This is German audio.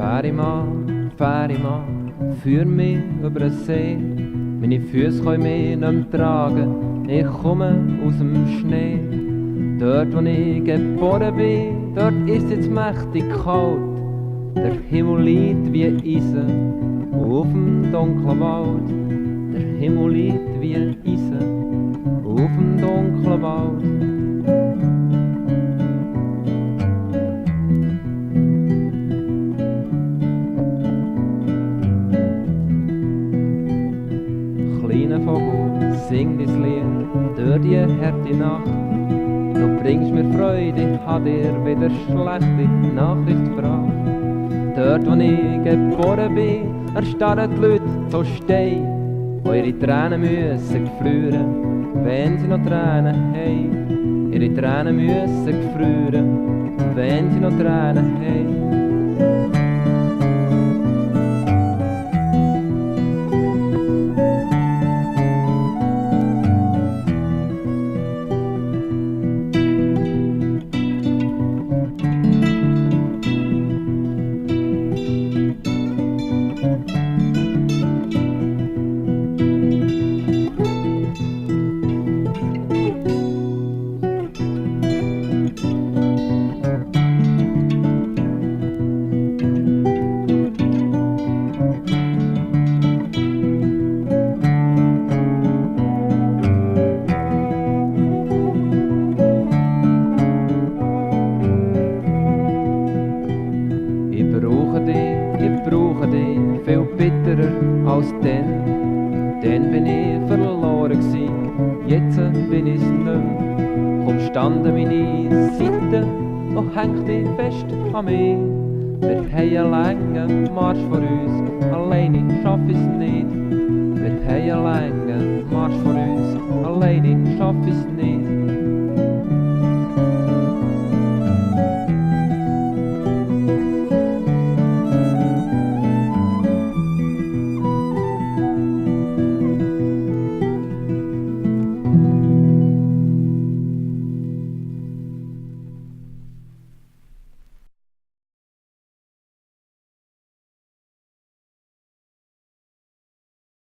Fährimann, führ mich über den See. Meine Füße können mich nicht mehr tragen, ich komme aus dem Schnee. Dort, wo ich geboren bin, dort ist jetzt mächtig kalt. Der Himmel liegt wie Eisen auf dem dunklen Wald. Der Himmel liegt wie Eisen auf dem dunklen Wald. Kleiner Vogel, sing dein Lied durch die harte Nacht. Du bringst mir Freude, hab dir wieder schlechte Nachricht gebracht. Dort, wo ich geboren bin, erstarren die Leute so stein, wo ihre Tränen müssen gefrieren, wenn sie noch Tränen haben. Ihre Tränen müssen gefrieren, wenn sie noch Tränen haben. Ich brauche dich viel bitterer als dann. Dann bin ich verloren gsi, jetzt bin ich's nicht mehr. Komm, stand an meine Seite und häng dich fest an mich. Wir haben einen langen Marsch vor uns, alleine schaff ich's nicht. Wir haben einen langen Marsch vor uns, alleine schaff ich's nicht.